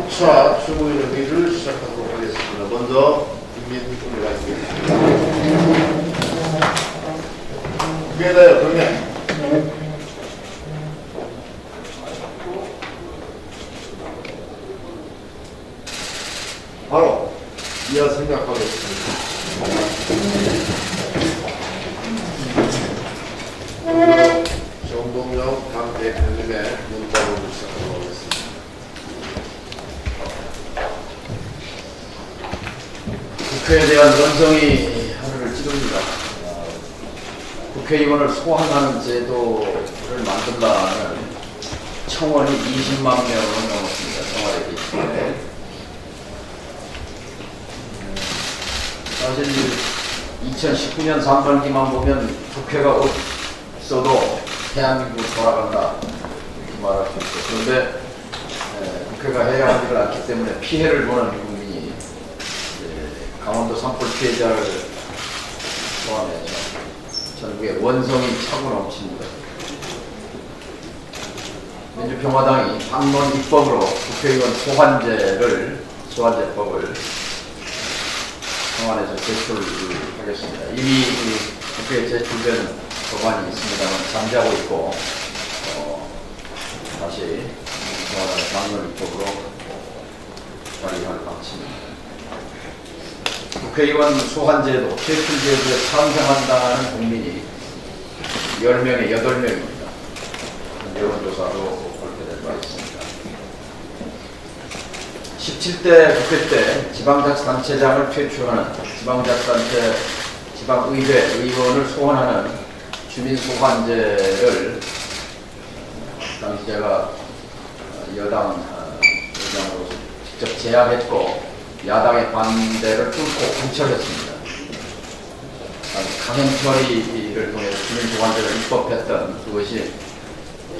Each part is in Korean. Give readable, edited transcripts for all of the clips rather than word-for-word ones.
9차 추모회의를 시작하도록 하겠습니다. 먼저 국민의회가 있겠습니다. 국회에다요, 경례. 바로 이어 생각하겠습니다. 정동영 당 대표님의 문자로 시작하도록 하겠습니다. 국회에 대한 원성이 하루를 찌릅니다. 국회의원을 소환하는 제도를 만든다는 청원이 20만 명을 넘었습니다. 청와대 게시판에. 사실 2019년 상반기만 보면 국회가 없어도 대한민국 돌아간다 이렇게 말할 수 있죠. 그런데 국회가 해야 할 일을 않기 때문에 피해를 보는 국민이 강원도 산불 피해자를 포함해서 전국에 원성이 차고 넘칩니다. 민주평화당이 당론 입법으로 국회의원 소환제법을 청와대에서 제출하겠습니다. 이미 국회에 제출된 법안이 있습니다만 잠자고 있고 다시 청와대 당론 입법으로 발의할 방침입니다. 국회의원 소환제도, 제출제도에 찬성한다는 국민이 10명에 8명입니다. 여론조사도 발표된 바 있습니다. 17대 국회 때 지방자치단체장을 퇴출하는 지방의회 의원을 소환하는 주민소환제를 당시 제가 여당으로서 직접 제안했고 야당의 반대를 뚫고 관철했습니다. 강행 처리를 통해서 주민소환제를 입법했던 그것이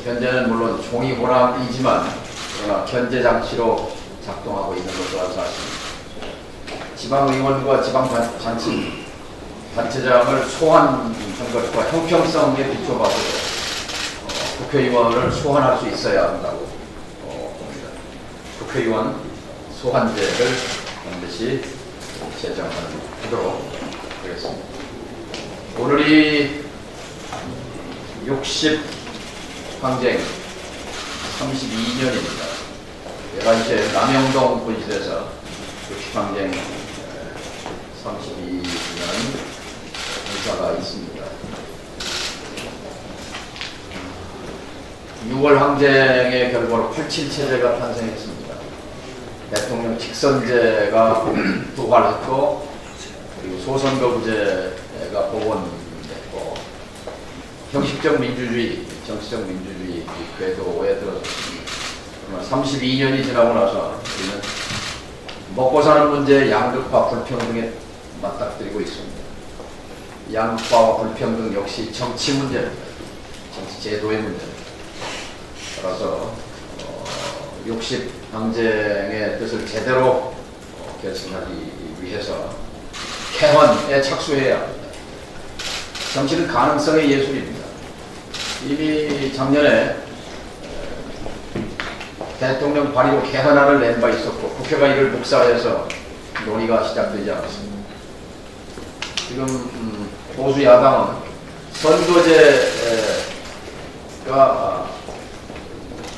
현재는 물론 종이 호랑이지만 그러나 견제 장치로 작동하고 있는 것으로 사실입니다. 지방의원과 지방단체장을 소환한 것과 형평성에 비춰봐서 국회의원을 소환할 수 있어야 한다고 봅니다. 국회의원 소환제를 반드시 제정하도록 하겠습니다. 오늘이 60 항쟁 32년입니다. 11시에 남영동 분실에서 60항쟁 32년 행사가 있습니다. 6월 항쟁의 결과로 87체제가 탄생했습니다. 대통령 직선제가 부활했고 그리고 소선거구제가 복원됐고 형식적 민주주의, 정치적 민주주의 궤도에 들어섰습니다. 32년이 지나고 나서 우리는 먹고 사는 문제의 양극화 불평등에 맞닥뜨리고 있습니다. 양극화와 불평등 역시 정치 문제입니다. 정치 제도의 문제입니다. 따라서 60 항쟁의 뜻을 제대로 결승하기 위해서 개헌에 착수해야 합니다. 정치는 가능성의 예술입니다. 이미 작년에 대통령 발의로 개헌안을 낸 바 있었고 국회가 이를 묵살해서 논의가 시작되지 않았습니다. 지금 보수 야당은 선거제가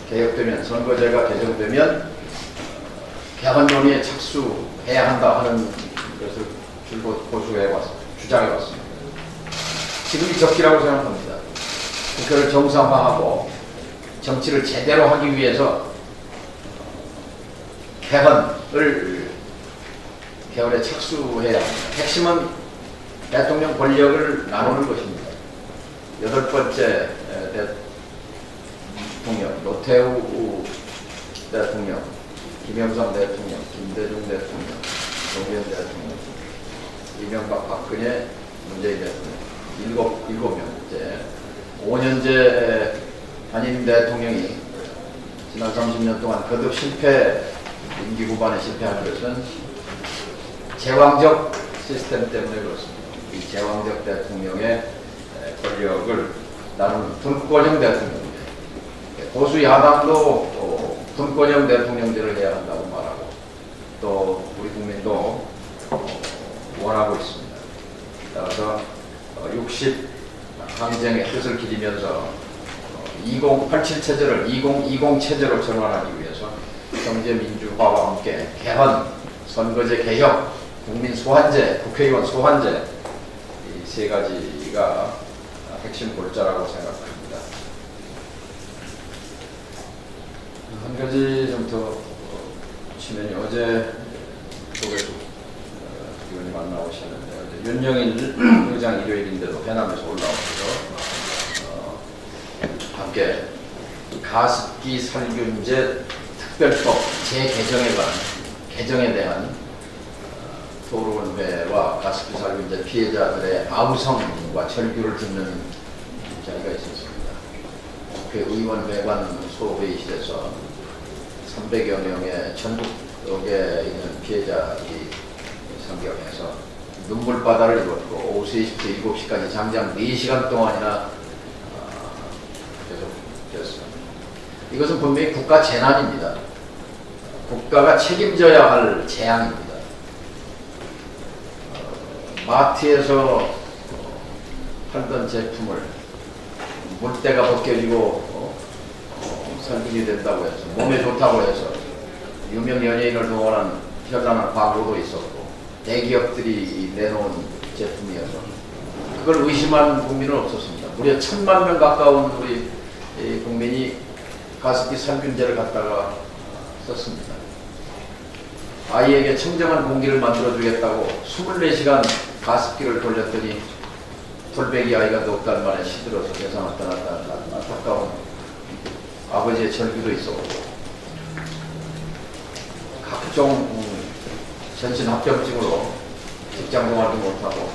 개혁되면, 선거제가 개정되면 개헌 논의에 착수해야 한다 하는 것을 줄곧 주장해 왔습니다. 지금이 적기라고 생각합니다. 국회를 정상화하고 정치를 제대로 하기 위해서 개헌에 착수해야 합니다. 핵심은 대통령 권력을 나누는 것입니다. 8번째 대통령, 노태우 대통령, 김영삼 대통령, 김대중 대통령, 노무현 대통령, 이명박 박근혜, 문재인 대통령, 7명째, 5년째 단임 대통령이 지난 30년 동안 거듭 임기 후반에 실패한 것은 제왕적 시스템 때문에 그렇습니다. 이 제왕적 대통령의 권력을 나누는 분권형 대통령제, 보수 야당도 분권형 대통령제를 해야 한다고 말합니다. 60 항쟁의 뜻을 기리면서 2087 체제를 2020 체제로 전환하기 위해서 경제 민주화와 함께 개헌, 선거제 개혁, 국민 소환제, 국회의원 소환제 이 세 가지가 핵심 골자라고 생각합니다. 한 가지 좀 더 치면이 어제 쪽에서 의원님 안 나오셨는데 어제 윤영일 의장 일요일인데도 해남에서 올라오셔서 함께 가습기 살균제 특별법 개정에 대한 토론회와 가습기 살균제 피해자들의 아우성과 절규를 듣는 자리가 있었습니다. 국회의원 회관 소회의실에서 300여 명의 전국에 있는 피해자들이 참석해서 눈물바다를 이뤘고 오후 3시부터 7시까지 장장 4시간 동안이나 계속됐습니다. 이것은 분명히 국가 재난입니다. 국가가 책임져야 할 재앙입니다. 마트에서 팔던 제품을 물때가 벗겨지고 살균이 된다고 해서 몸에 좋다고 해서 유명 연예인을 동원한 현란한 광고도 있었고 대기업들이 내놓은 제품이어서 그걸 의심한 국민은 없었습니다. 무려 1000만 명 가까운 우리 국민이 가습기 살균제를 갖다가 썼습니다. 아이에게 청정한 공기를 만들어주겠다고 24시간 가습기를 돌렸더니 돌베기 아이가 넉 달 만에 시들어서 세상을 떠났다는 안타까운 아버지의 절규도 있었고 각종 전신합병증으로 직장생활도 못하고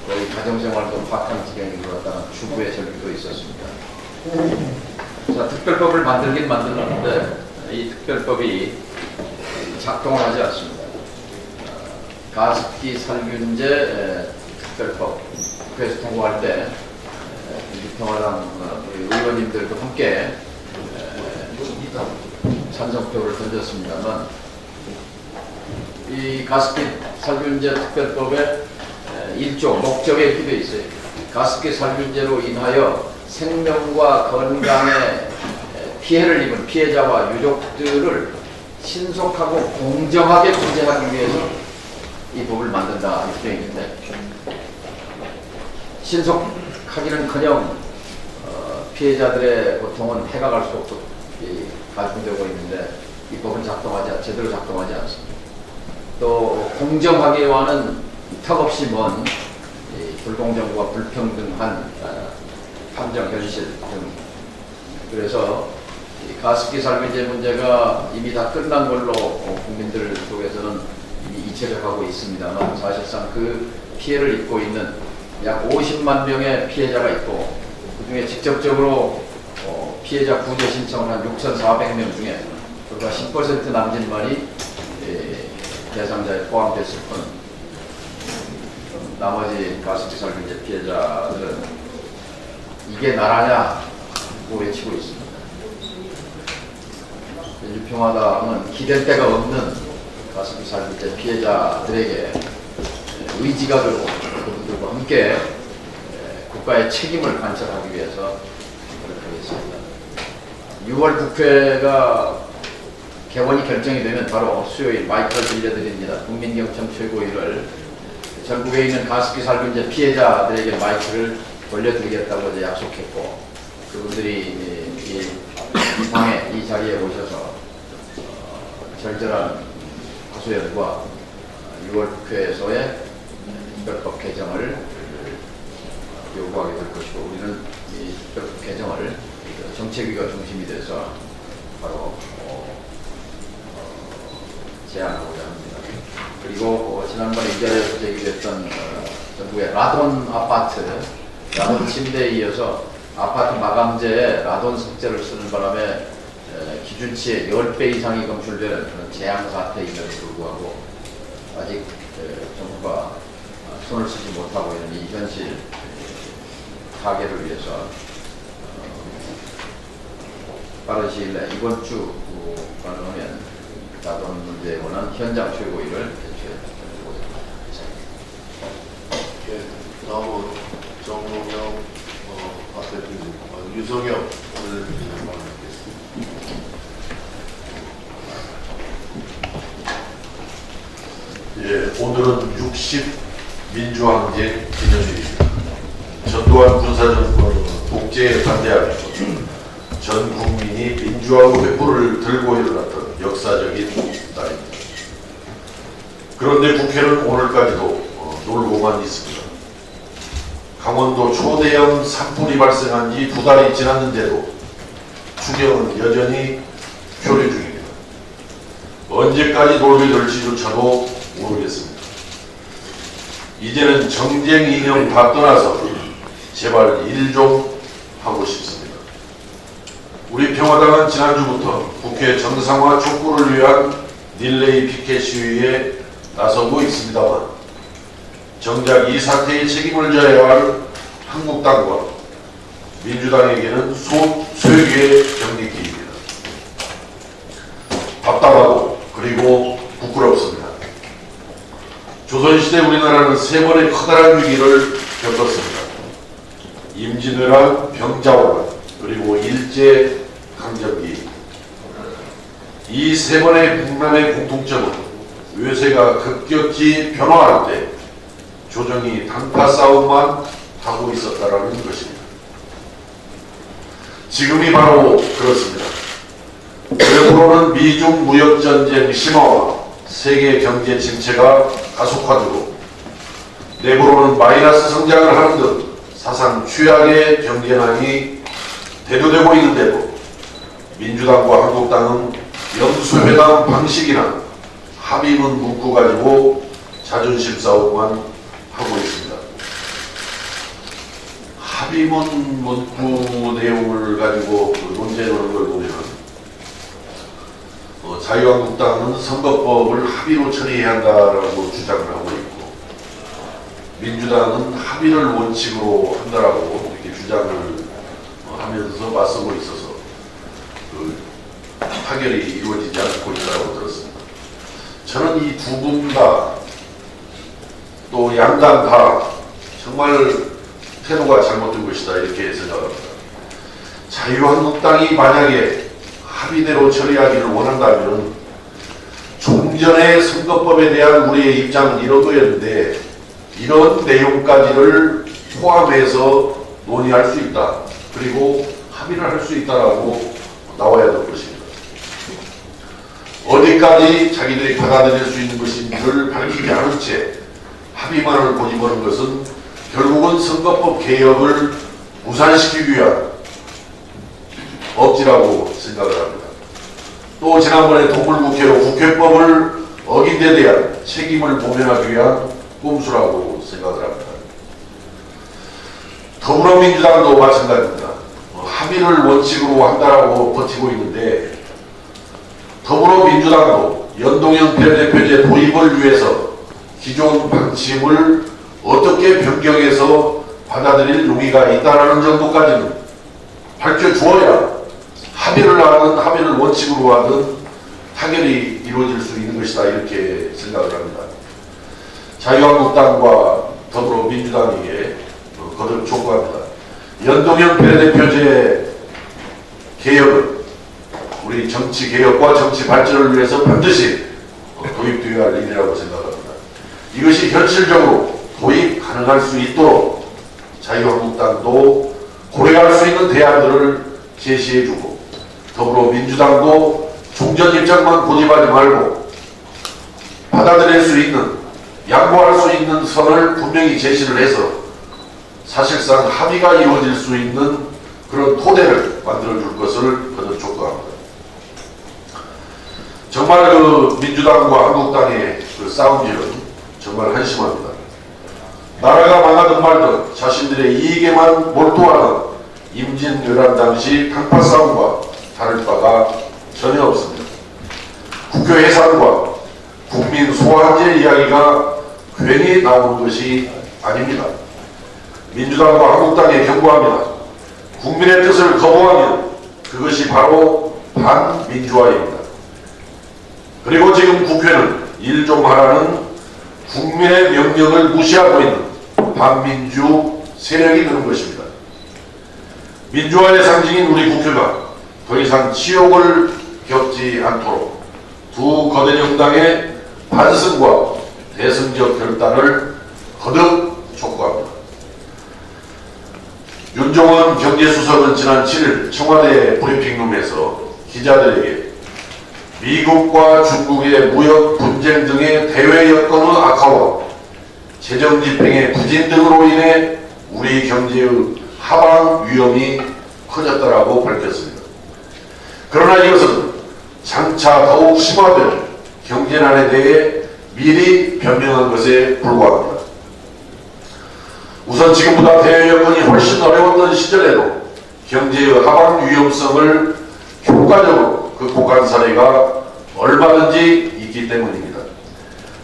거의 가정생활도 파탄 지경에 이르렀다는 주부의 절규도 있었습니다. 자, 특별법을 만들긴 만들었는데 이 특별법이 작동을 하지 않습니다. 가습기 살균제 특별법 국회에서 통과할 때 민주평화당 의원님들도 함께 찬성표를 던졌습니다만 이 가습기 살균제 특별법의 1조 목적에 기록되어 있어요. 가습기 살균제로 인하여 생명과 건강에 피해를 입은 피해자와 유족들을 신속하고 공정하게 구제하기 위해서 이 법을 만든다 이렇게 되어 있는데 신속하기는커녕 피해자들의 고통은 해가 갈 수 없도록 가중되고 있는데 이 법은 제대로 작동하지 않습니다. 또 공정하게와는 턱없이 먼 불공정과 불평등한 판정 현실 등 그래서 가습기 살균제 문제가 이미 다 끝난 걸로 국민들 속에서는 이미 잊혀져가고 있습니다만 사실상 그 피해를 입고 있는 약 50만 명의 피해자가 있고 그중에 직접적으로 피해자 구제 신청을 한 6,400명 중에 불과 10% 남짓만이 대상자에 포함됐을 뿐 나머지 가습기 살균제 피해자들은 이게 나라냐고 외치고 있습니다. 민주평화당은 기댈 데가 없는 가습기 살균제 피해자들에게 의지가 들고 그분들과 함께 국가의 책임을 관철하기 위해서 노력하겠습니다. 6월 국회가 개원이 결정이 되면 바로 수요일 마이크를 들려드립니다. 국민경청 최고위를 전국에 있는 가습기 살균제 피해자들에게 마이크를 돌려드리겠다고 이제 약속했고 그분들이 이 방에 이 자리에 오셔서 절절한 하소연과 6월 국회에서의 특별법 개정을 요구하게 될 것이고 우리는 이 특별법 개정을 정책위가 중심이 돼서 바로 제안하고자 합니다. 그리고 지난번에 이 자리에서 제기됐던 전국의 라돈 아파트, 라돈 침대에 이어서 아파트 마감재에 라돈 석재를 쓰는 바람에 기준치의 10배 이상이 검출되는 그런 재앙 사태임에도 불구하고 아직 정부가 손을 쓰지 못하고 있는 이 현실 타개를 위해서 빠른 시일 내 이번 주 가능하면 라돈 문제에 관한 현장 최고위를 개최해 보도록 하겠습니다. 다음은 유성엽 원내대표님 말씀드리겠습니다. 예, 오늘은 60 민주항쟁 기념일입니다. 전두환 군사정권은 독재에 반대하며 전 국민이 민주하고 횃불을 들고 일어났던 역사적인 날입니다. 그런데 국회는 오늘까지도 놀고만 있습니다. 강원도 초대형 산불이 발생한 지 2달이 지났는데도 추경은 여전히 표류 중입니다. 언제까지 놀게 될지조차도 모르겠습니다. 이제는 정쟁 이념 다 떠나서 제발 일 좀 하고 싶습니다. 우리 평화당은 지난주부터 국회 정상화 촉구를 위한 릴레이 피켓 시위에 나서고 있습니다만 정작 이 사태의 책임을 져야 할 한국당과 민주당에게는 소액의 경직기입니다. 답답하고 그리고 부끄럽습니다. 조선시대 우리나라는 3번의 커다란 위기를 겪었습니다. 임진왜란, 병자호란, 그리고 일제강점기. 이 3번의 국난의 공통점은 외세가 급격히 변화할 때 조정이 단파 싸움만 하고 있었다라는 것입니다. 지금이 바로 그렇습니다. 외부로는 미중 무역전쟁 심화와 세계 경제 침체가 가속화되고 내부로는 마이너스 성장을 하는 등 사상 최악의 경제난이 대두되고 있는데도 민주당과 한국당은 영수회담 방식이나 합의문 문구 가지고 자존심 싸움만 하고 있습니다. 합의문 문구 내용을 가지고 논쟁하는 걸 보면 자유한국당은 선거법을 합의로 처리해야 한다라고 주장을 하고 있고 민주당은 합의를 원칙으로 한다라고 이렇게 주장을 하면서 맞서고 있어서 타결이 이루어지지 않고 있다고 들었습니다. 저는 이 두 분 다 또 양당 다 정말 태도가 잘못된 것이다 이렇게 생각합니다. 자유한국당이 만약에 합의대로 처리하기를 원한다면 종전의 선거법에 대한 우리의 입장은 이런 거였는데 이런 내용까지를 포함해서 논의할 수 있다. 그리고 합의를 할 수 있다라고 나와야 될 것입니다. 어디까지 자기들이 받아들일 수 있는 것인지를 밝히지 않은 채 합의만을 고집하는 것은 결국은 선거법 개혁을 무산시키기 위한 억지라고 생각을 합니다. 또 지난번에 동물국회로 국회법을 어긴 데 대한 책임을 모면하기 위한 꼼수라고 생각을 합니다. 더불어민주당도 마찬가지입니다. 합의를 원칙으로 한다라고 버티고 있는데 더불어민주당도 연동형 비례대표제 도입을 위해서 기존 방침을 어떻게 변경해서 받아들일 용의가 있다는 정도까지는 밝혀주어야 합의를 하든 합의를 원칙으로 하든 타결이 이루어질 수 있는 것이다 이렇게 생각을 합니다. 자유한국당과 더불어민주당에게 거듭 촉구합니다. 연동형 비례대표제 개혁은 우리 정치 개혁과 정치 발전을 위해서 반드시 도입되어야 할 일이라고 생각합니다. 이것이 현실적으로 도입 가능할 수 있도록 자유한국당도 고려할 수 있는 대안들을 제시해주고 더불어민주당도 종전 입장만 고집하지 말고 받아들일 수 있는 양보할 수 있는 선을 분명히 제시를 해서 사실상 합의가 이루어질 수 있는 그런 토대를 만들어줄 것을 거듭 촉구합니다. 정말 민주당과 한국당의 싸움질은 정말 한심합니다. 나라가 망하든 말든 자신들의 이익에만 몰두하는 임진왜란 당시 당파 싸움과 다를 바가 전혀 없습니다. 국교 해산과 국민 소환제 이야기가 괜히 나오는 것이 아닙니다. 민주당과 한국당에 경고합니다. 국민의 뜻을 거부하면 그것이 바로 반민주화입니다. 그리고 지금 국회는 일 좀 하라는 국민의 명령을 무시하고 있는 반민주 세력이 되는 것입니다. 민주화의 상징인 우리 국회가 더 이상 치욕을 겪지 않도록 두 거대 정당의 반성과 대승적 결단을 거듭 촉구합니다. 윤종원 경제수석은 지난 7일 청와대 브리핑룸에서 기자들에게 미국과 중국의 무역 분쟁 등의 대외 여건의 악화와 재정 집행의 부진 등으로 인해 우리 경제의 하방 위험이 커졌다라고 밝혔습니다. 그러나 이것은 장차 더욱 심화될 경제난에 대해 미리 변명한 것에 불과합니다. 우선 지금보다 대외 여건이 훨씬 어려웠던 시절에도 경제의 하방 위험성을 효과적으로 극복한 사례가 얼마든지 있기 때문입니다.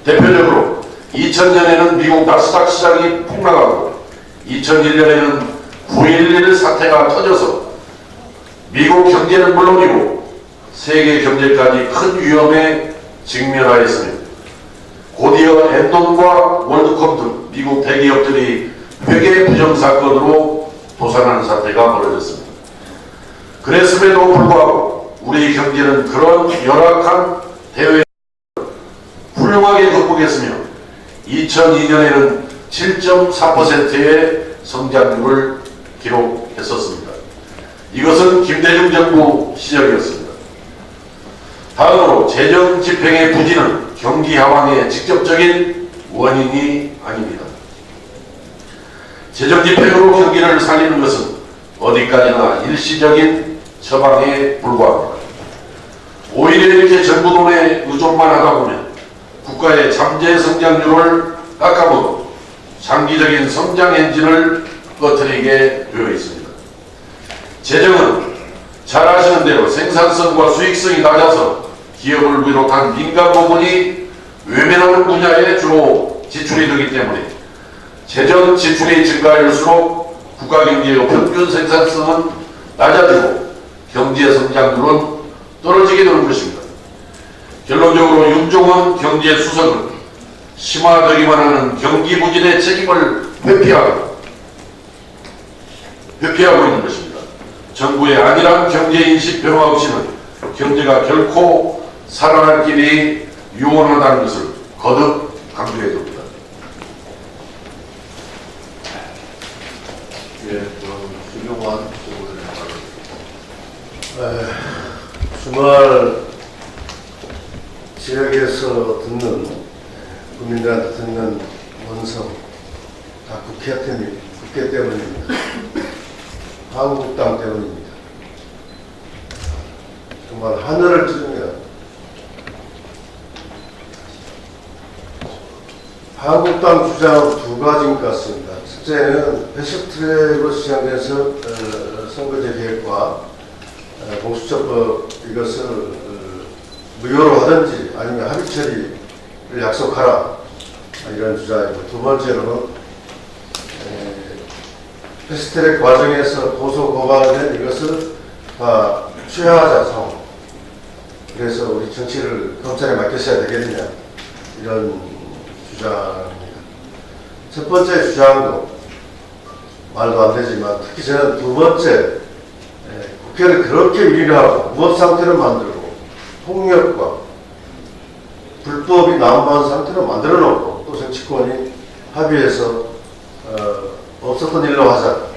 대표적으로 2000년에는 미국 나스닥 시장이 폭락하고 2001년에는 9.11 사태가 터져서 미국 경제는 물론이고 세계 경제까지 큰 위험에 직면하였으며 곧이어 엔론과 월드컵 등 미국 대기업들이 회계 부정 사건으로 도산하는 사태가 벌어졌습니다. 그랬음에도 불구하고 우리 경제는 그런 열악한 대외 훌륭하게 극복했으며 2002년에는 7.4%의 성장률을 기록했었습니다. 이것은 김대중 정부 시절이었습니다. 다음으로 재정 집행의 부진은 경기 하방의 직접적인 원인이 아닙니다. 재정 집행으로 경기를 살리는 것은 어디까지나 일시적인 처방에 불과합니다. 오히려 이렇게 정부 돈에 의존만 하다 보면 국가의 잠재 성장률을 깎아먹어 장기적인 성장 엔진을 꺼트리게 되어 있습니다. 재정은 잘 아시는 대로 생산성과 수익성이 낮아서 기업을 비롯한 민간 부분이 외면하는 분야에 주로 지출이 되기 때문에 재정 지출이 증가할수록 국가 경제의 평균 생산성은 낮아지고 경제 성장률은 떨어지게 되는 것입니다. 결론적으로 윤종원 경제수석은 심화되기만 하는 경기 부진의 책임을 회피하고 있는 것입니다. 정부의 안일한 경제인식 변화 없이는 경제가 결코 살아날 길이 유원하다는 것을 거듭 강조해 둡니다. 예, 수용한 부분을 주말 지역에서 듣는 국민들한테 듣는 원성 다 국회 때문입니다. 한국당 때문입니다. 정말 하늘을 찌르며 한국당 주장은 두 가지인 것 같습니다. 첫째는 패스트트랙으로 시작돼서 선거제 계획과 공수처법 이것을 무효로 하든지 아니면 합의 처리를 약속하라 이런 주장이고, 두 번째로는 패스트트랙 과정에서 고소 고발된 이것을 다 취하하자 상황. 그래서 우리 정치를 검찰에 맡겼어야 되겠느냐 이런 주장입니다. 첫 번째 주장도 말도 안 되지만 특히 저는 두 번째 국회를 그렇게 위임하고 무법 상태로 만들고 폭력과 불법이 난무한 상태로 만들어 놓고 또 정치권이 합의해서 없었던 일로 하자.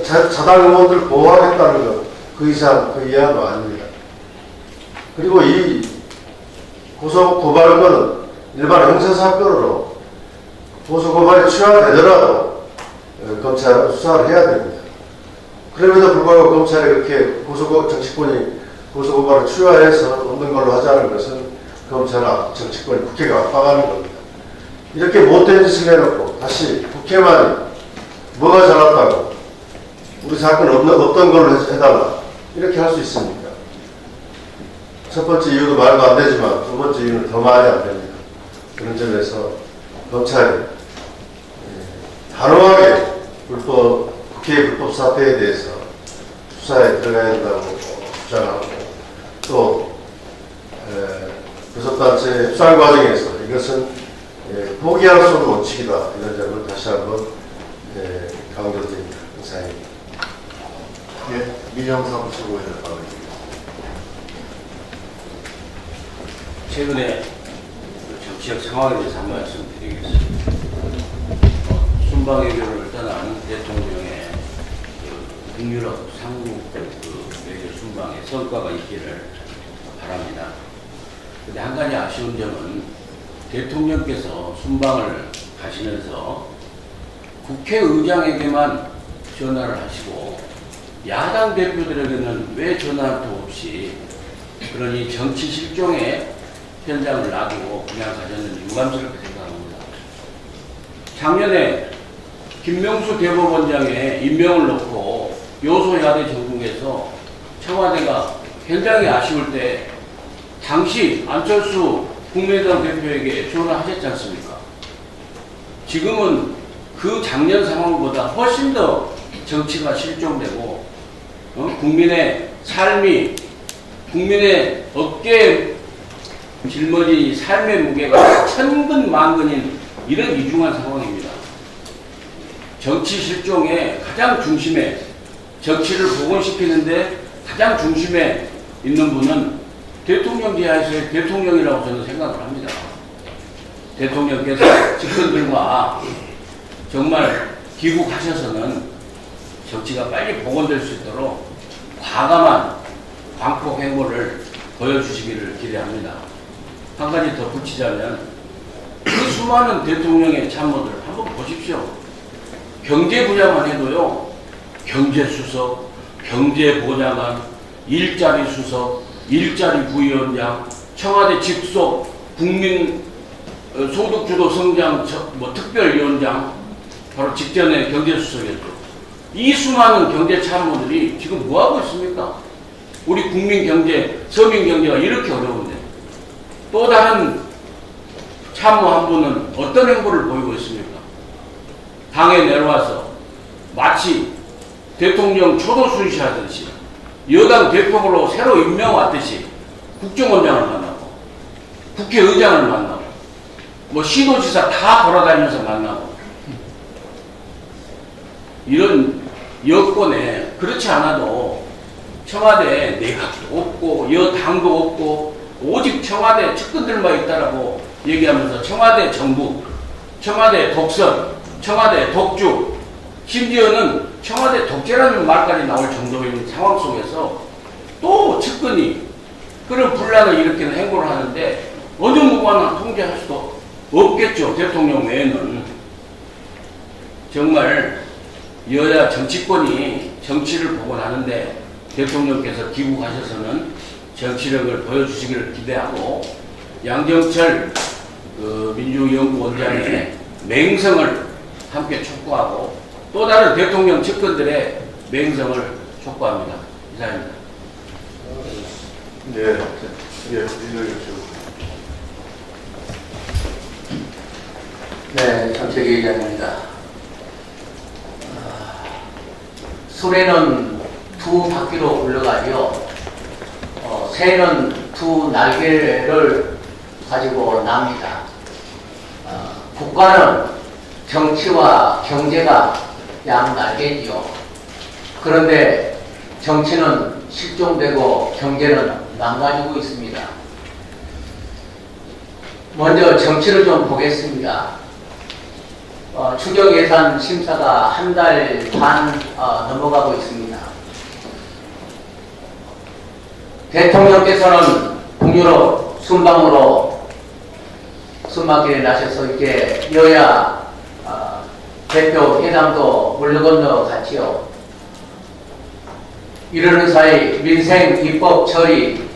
자당 의원들 보호하겠다는 것 그 이상 그 이하도 아닙니다. 그리고 이 고소 고발건은 일반 형사사건으로 고소 고발이 취하되더라도 검찰은 수사를 해야 됩니다. 그럼에도 불구하고 검찰이 그렇게 정치권이 고소고발을 취하해서 없는 걸로 하자는 것은 검찰과 정치권이 국회가 압박하는 겁니다. 이렇게 못된 짓을 해놓고 다시 국회만이 뭐가 잘났다고 우리 사건 없던 걸로 해달라 이렇게 할 수 있습니까? 첫 번째 이유도 말도 안 되지만 두 번째 이유는 더 말이 안 됩니다. 그런 점에서 검찰이 단호하게 국회의 불법 사태에 대해서 수사에 들어가야 된다고 주장하고, 또 교섭단체 협상 과정에서 이것은 포기할 수 없는 원칙이다 이런 점을 다시 한번 강조드립니다. 이상입니다. 예, 민영삼 수고에 답변드리겠습니다. 최근에 정치적 상황에 대해서 한 말씀 드리겠습니다. 순방 외교를 떠난 대통령의 북유럽 삼국 외교 순방의 성과가 있기를 바랍니다. 근데 한 가지 아쉬운 점은 대통령께서 순방을 가시면서 국회의장에게만 전화를 하시고 야당 대표들에게는 왜 전화도 없이 그러니 정치 실종의 현장을 놔두고 그냥 가졌는지 유감스럽게 생각합니다. 작년에 김명수 대법원장의 임명을 놓고 요소야대 전국에서 청와대가 굉장히 아쉬울 때 당시 안철수 국민의당 대표에게 전화하셨지 않습니까? 지금은 그 작년 상황보다 훨씬 더 정치가 실종되고 국민의 삶이 국민의 어깨에 짊어진 삶의 무게가 천근만근인 이런 이중한 상황입니다. 정치 실종의 가장 중심에 정치를 복원시키는데 가장 중심에 있는 분은 대통령 지하에서의 대통령이라고 저는 생각을 합니다. 대통령께서 직원들과 정말 귀국하셔서는 정치가 빨리 복원될 수 있도록 과감한 광폭 행보를 보여주시기를 기대합니다. 한 가지 더 붙이자면 그 수많은 대통령의 참모들 한번 보십시오. 경제 분야만 해도요. 경제수석, 경제보좌관, 일자리 수석, 일자리 부위원장, 청와대 직속 국민 소득주도 성장 특별위원장, 바로 직전에 경제수석이었죠. 이 수많은 경제 참모들이 지금 뭐하고 있습니까? 우리 국민 경제, 서민 경제가 이렇게 어려운데 또 다른 참모 한 분은 어떤 행보를 보이고 있습니까? 당에 내려와서 마치 대통령 초도 순시하듯이 여당 대표로 새로 임명 왔듯이 국정원장을 만나고 국회의장을 만나고 뭐 시도지사 다 돌아다니면서 만나고 이런 여권에 그렇지 않아도 청와대 내각도 없고 여당도 없고 오직 청와대 측근들만 있다라고 얘기하면서 청와대 정부, 청와대 독선, 청와대 독주, 심지어는 청와대 독재라는 말까지 나올 정도인 상황 속에서 또 측근이 그런 분란을 일으키는 행보를 하는데 어느 누구나 통제할 수도 없겠죠. 대통령 외에는. 정말 여야 정치권이 정치를 복원하는데 대통령께서 귀국하셔서는 정치력을 보여주시기를 기대하고 양정철 민주연구원장의 맹성을 함께 촉구하고 또 다른 대통령 측근들의 맹성을 촉구합니다. 이상입니다. 예, 읽어주시오. 네, 정책위 의장입니다. 소래는 두 바퀴로 굴러가지요. 새는 두 날개를 가지고 납니다. 국가는 정치와 경제가 양 날개지요. 그런데 정치는 실종되고 경제는 망가지고 있습니다. 먼저 정치를 좀 보겠습니다. 추경 예산 심사가 한 달 반 넘어가고 있습니다. 대통령께서는 북유럽 순방으로 순방길에 나셔서 이제 여야 대표 회담도 물러 건너 갔지요. 이러는 사이 민생 입법 처리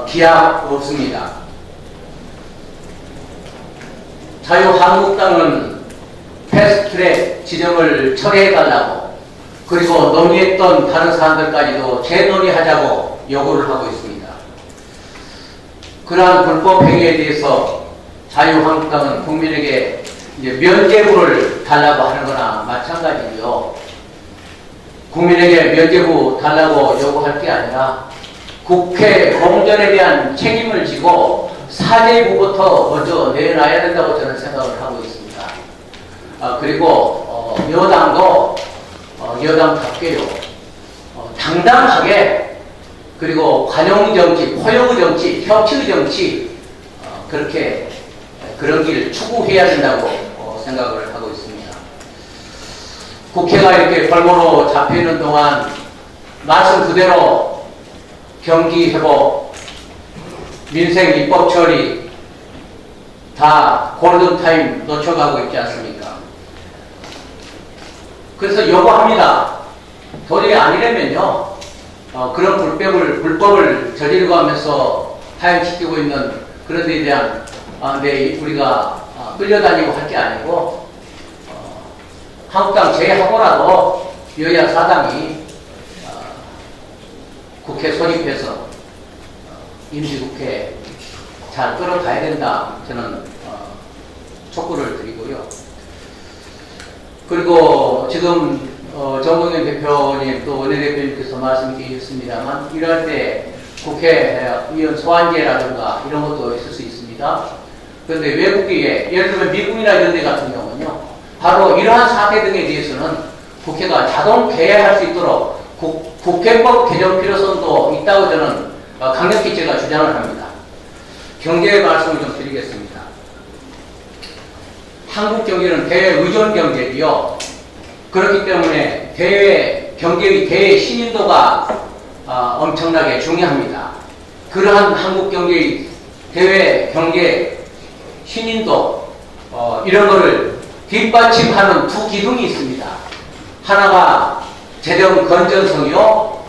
기약 없습니다. 자유한국당은 패스트트랙 지정을 처리해달라고 그리고 논의했던 다른 사람들까지도 재논의하자고 요구를 하고 있습니다. 그러한 불법 행위에 대해서 자유한국당은 국민에게 이제 면죄부를 달라고 하는 거나 마찬가지고요. 국민에게 면죄부 달라고 요구할 게 아니라 국회 공전에 대한 책임을 지고 사죄부부터 먼저 내놔야 된다고 저는 생각을 하고 있습니다. 그리고 여당도 여당답게요. 당당하게 그리고 관용 정치, 포용 정치, 협치 정치 그렇게 그런 길 추구해야 된다고 생각을 하고 있습니다. 국회가 이렇게 골고루 잡히는 동안 말씀 그대로 경기 회복, 민생 입법 처리 다 골든타임 놓쳐가고 있지 않습니까? 그래서 요구합니다. 도저히 아니라면요, 그런 불법을 저지르고 하면서 파행시키고 있는 그런 데에 대한 우리가 끌려다니고 할 게 아니고 한국당 제하고라도 여야 사당이 국회 소집해서 임시국회 잘 끌어가야 된다. 저는 촉구를 드리고요. 그리고 지금 정동영 대표님 또 원내대표님께서 말씀 주셨습니다만 이럴 때 국회의원 소환제라든가 이런 것도 있을 수 있습니다. 그런데 외국에 예를 들면 미국이나 이런 데 같은 경우는요, 바로 이러한 사태 등에 대해서는 국회가 자동 개회할 수 있도록 국회법 개정 필요성도 있다고 저는 강력히 제가 주장을 합니다. 경제 말씀을 좀 드리겠습니다. 한국 경제는 대외 의존 경제이요. 그렇기 때문에 대외 신인도가 엄청나게 중요합니다. 그러한 한국 경제의 대외 경제 신인도 이런 거를 뒷받침하는 두 기둥이 있습니다. 하나가 재정 건전성이요,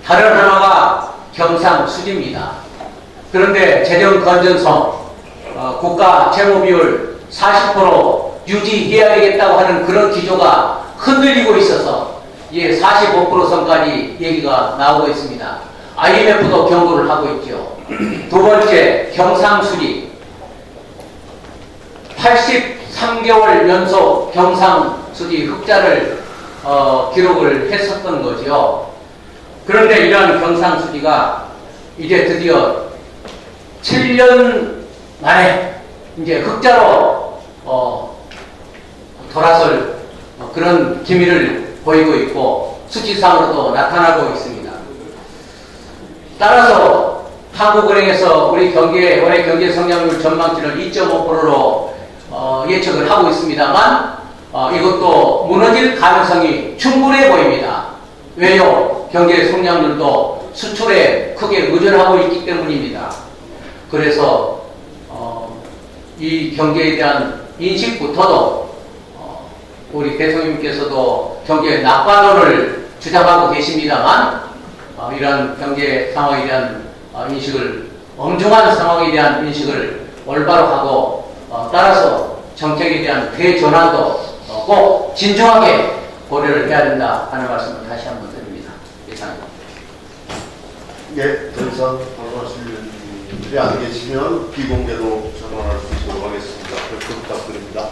다른 하나가 경상수지입니다. 그런데 재정 건전성, 국가 채무 비율 40% 유지해야 되겠다고 하는 그런 기조가 흔들리고 있어서 45% 선까지 얘기가 나오고 있습니다. IMF도 경고를 하고 있죠. 두 번째, 경상수지. 83개월 연속 경상수지 흑자를 기록을 했었던 거죠. 그런데 이러한 경상수지가 이제 드디어 7년 만에 이제 흑자로 돌아설 그런 기미를 보이고 있고 수치상으로도 나타나고 있습니다. 따라서 한국은행에서 우리 올해 경제 성장률 전망치를 2.5%로 예측을 하고 있습니다만 이것도 무너질 가능성이 충분해 보입니다. 왜요? 경제 성장률도 수출에 크게 의존하고 있기 때문입니다. 그래서 이 경제에 대한 인식부터도 우리 대통령님께서도 경제 낙관론을 주장하고 계십니다만 이러한 경제 상황에 대한 인식을, 엄중한 상황에 대한 인식을 올바로 하고 따라서 정책에 대한 대전환도 꼭 진중하게 고려를 해야 된다 하는 말씀을 다시 한번 드립니다. 이상입니다. 예, 더 이상 발언하실 분들이 안 계시면 비공개로 전환할 수 있도록 하겠습니다. 부탁드립니다.